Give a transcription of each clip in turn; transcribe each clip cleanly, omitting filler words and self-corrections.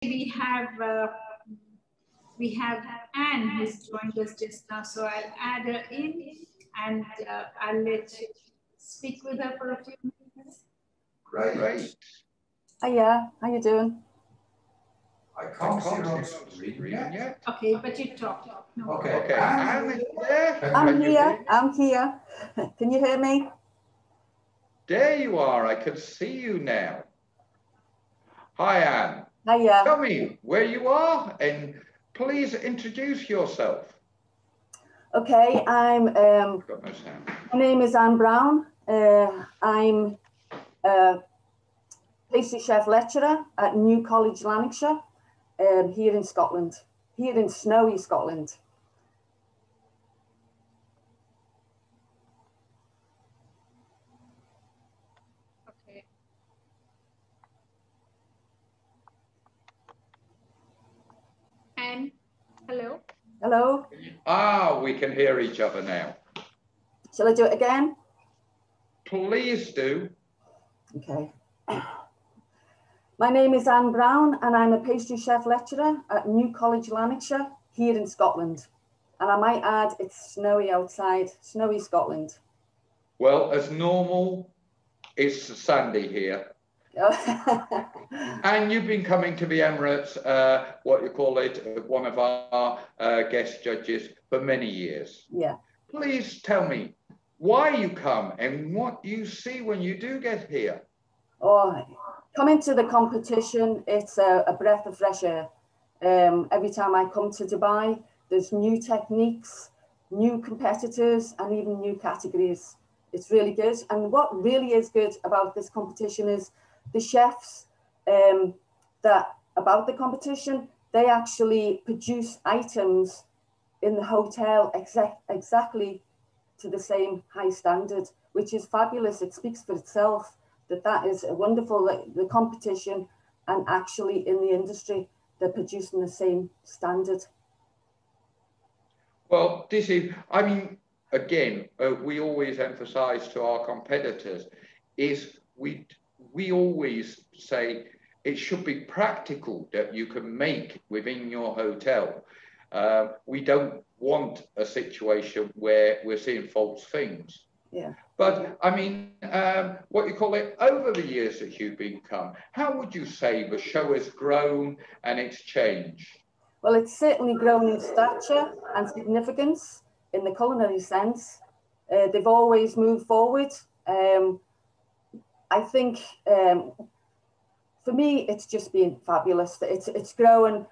we have Anne who's joined us just now, so I'll add her in and I'll let you speak with her for a few minutes. Great. Hiya, how you doing? I can't see her on screen yet. Okay, but you talk. No. Okay. Anne is there. I'm here. Can you hear me? There you are. I can see you now. Hi, Anne. Hiya. Tell me where you are and please introduce yourself. Okay, Got no sound. my name is Anne Brown. I'm a pastry chef lecturer at New College, Lanarkshire, here in Scotland, here in snowy Scotland. Okay. And hello. Hello. Ah, we can hear each other now. Shall I do it again? Please do. Okay. My name is Anne Brown and I'm a pastry chef lecturer at New College, Lanarkshire, here in Scotland. And I might add, it's snowy outside, snowy Scotland. Well, as normal, it's sandy here. And you've been coming to the Emirates, what you call it, one of our guest judges for many years. Yeah. Please tell me why you come and what you see when you do get here. Oh, coming to the competition, it's a breath of fresh air. Every time I come to Dubai, there's new techniques, new competitors, and even new categories. It's really good. And what really is good about this competition is the chefs about the competition, they actually produce items in the hotel exactly to the same high standard, which is fabulous. It speaks for itself that is a wonderful, the competition and actually in the industry, they're producing the same standard. Well, this is, I mean, again, we always emphasize to our competitors is we always say it should be practical that you can make within your hotel. We don't want a situation where we're seeing false things. Yeah. But I mean, what you call it, over the years that you've become, how would you say the show has grown and it's changed? Well, it's certainly grown in stature and significance in the culinary sense. They've always moved forward. I think for me, it's just been fabulous. It's grown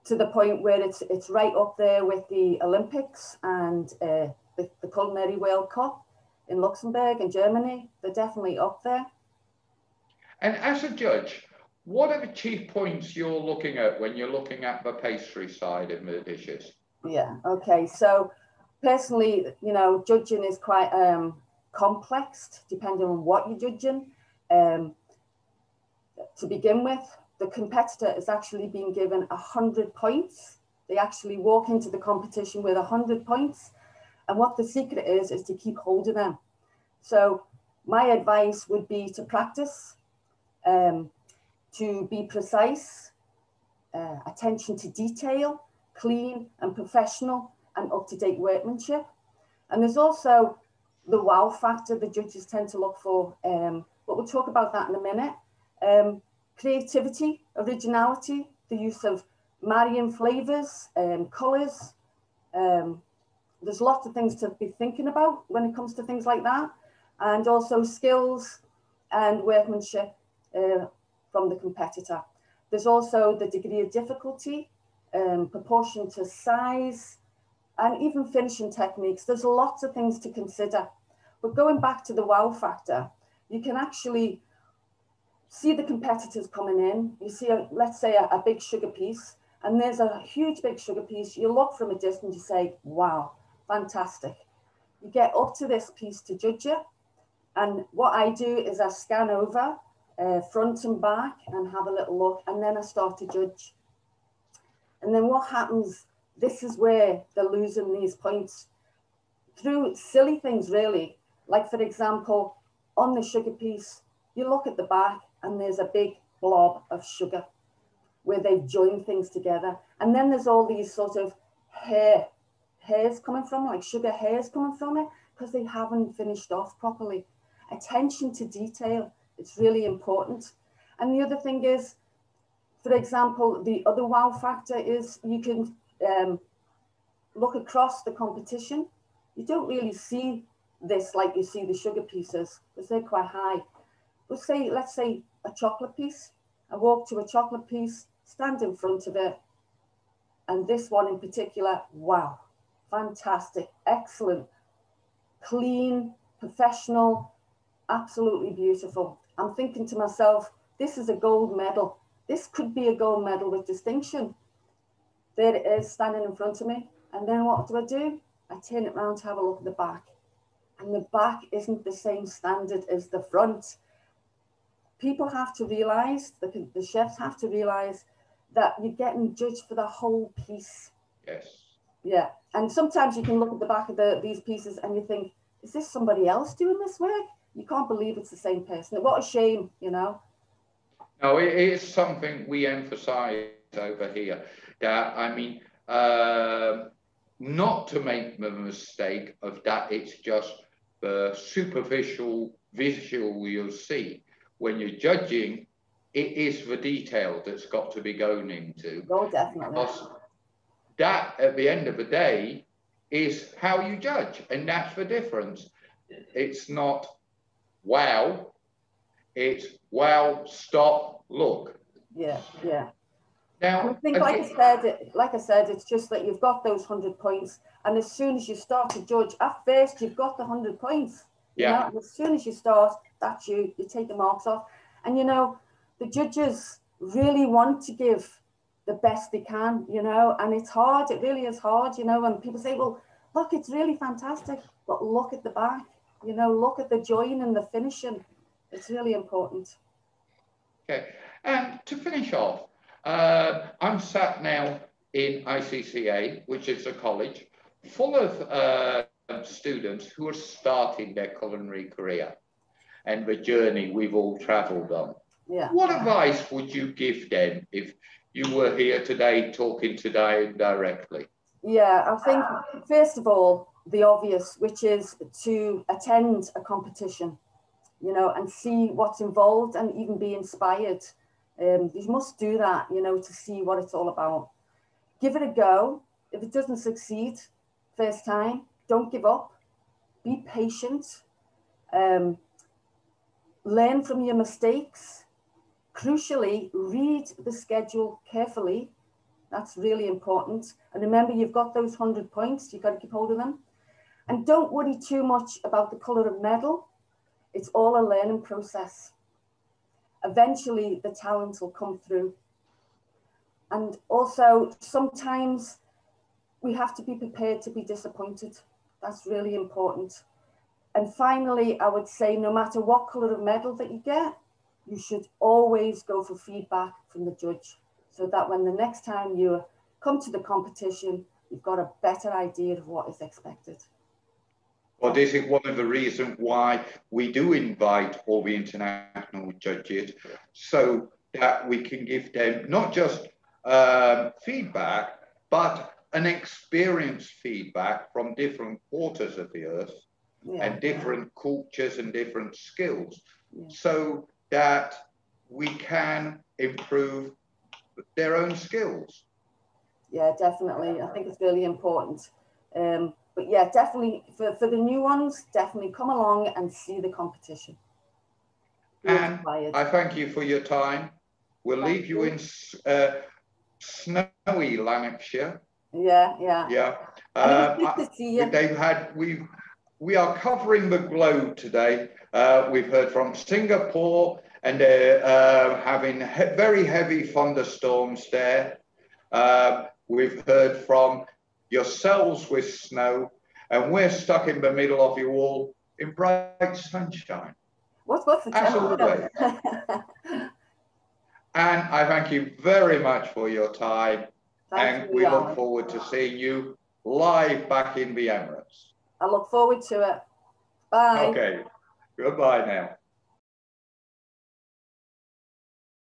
to the point where it's right up there with the Olympics and the Culinary World Cup in Luxembourg and Germany. They're definitely up there. And as a judge, what are the chief points you're looking at when you're looking at the pastry side of the dishes? Yeah, okay. So personally, you know, judging is quite complex depending on what you're judging. To begin with, the competitor is actually being given 100 points. They actually walk into the competition with 100 points. And what the secret is to keep holding them. So my advice would be to practice, to be precise, attention to detail, clean and professional and up-to-date workmanship. And there's also the wow factor the judges tend to look for, but we'll talk about that in a minute. Creativity, originality, the use of marrying flavors, colors. There's lots of things to be thinking about when it comes to things like that. And also skills and workmanship from the competitor. There's also the degree of difficulty, proportion to size, and even finishing techniques. There's lots of things to consider. But going back to the wow factor, you can actually see the competitors coming in. You see, let's say, a big sugar piece, and there's a huge big sugar piece. You look from a distance, you say, wow, fantastic. You get up to this piece to judge it. And what I do is I scan over front and back and have a little look, and then I start to judge. And then what happens, this is where they're losing these points through silly things, really. Like, for example, on the sugar piece, you look at the back and there's a big blob of sugar. where they've joined things together. And then there's all these sort of hairs coming from, like sugar hairs coming from it, because they haven't finished off properly. Attention to detail, it's really important. And the other thing is, for example, the other wow factor is you can look across the competition. You don't really see this like you see the sugar pieces, because they're quite high. But say, let's say a chocolate piece. I walk to a chocolate piece, stand in front of it, and this one in particular, wow, fantastic, excellent, clean, professional, absolutely beautiful. I'm thinking to myself, this is a gold medal. This could be a gold medal with distinction. There it is, standing in front of me. And then what do? I turn it around to have a look at the back. And the back isn't the same standard as the front. People have to realize, the chefs have to realize that you're getting judged for the whole piece. Yes. Yeah. And sometimes you can look at the back of these pieces and you think, is this somebody else doing this work? You can't believe it's the same person. What a shame, you know? No, it is something we emphasize over here. That, I mean, not to make the mistake of that it's just the superficial visual you'll see. When you're judging, it is the detail that's got to be going into. Oh, definitely. Because that, at the end of the day, is how you judge. And that's the difference. It's not wow, it's wow, stop, look. Yeah, yeah. Now, I think, like I said, it's just that you've got those 100 points, and as soon as you start to judge, at first you've got the 100 points. You know? And as soon as you start, that's you take the marks off. And you know, the judges really want to give the best they can, you know, and it's hard, it really is hard, you know, and people say, well, look, it's really fantastic, but look at the back, you know, look at the join and the finishing. It's really important. Okay. And to finish off, I'm sat now in ICCA, which is a college full of students who are starting their culinary career and the journey we've all travelled on. Yeah. What advice would you give them if you were here today talking today directly? Yeah, I think, first of all, the obvious, which is to attend a competition, you know, and see what's involved and even be inspired. You must do that, you know, to see what it's all about. Give it a go. If it doesn't succeed first time, don't give up. Be patient. Learn from your mistakes. Crucially, read the schedule carefully. That's really important. And remember, you've got those 100 points. You've got to keep hold of them. And don't worry too much about the colour of medal. It's all a learning process. Eventually, the talent will come through. And also, sometimes we have to be prepared to be disappointed. That's really important. And finally, I would say, no matter what colour of medal that you get, you should always go for feedback from the judge, so that when the next time you come to the competition, you've got a better idea of what is expected. Well, this is one of the reasons why we do invite all the international judges, so that we can give them not just feedback, but an experienced feedback from different quarters of the earth, and different cultures and different skills, so that we can improve their own skills. Yeah, definitely. I think it's really important. But yeah, definitely for the new ones, definitely come along and see the competition. And I thank you for your time. We'll leave you in snowy Lanarkshire. Yeah, yeah. Yeah. Good to see you. We are covering the globe today. We've heard from Singapore, and they're having very heavy thunderstorms there. We've heard from yourselves with snow, and we're stuck in the middle of you all in bright sunshine. What's the temperature? And I thank you very much for your time. Thank you, we look forward to seeing you live back in the Emirates. I look forward to it. Bye. Okay. Goodbye now.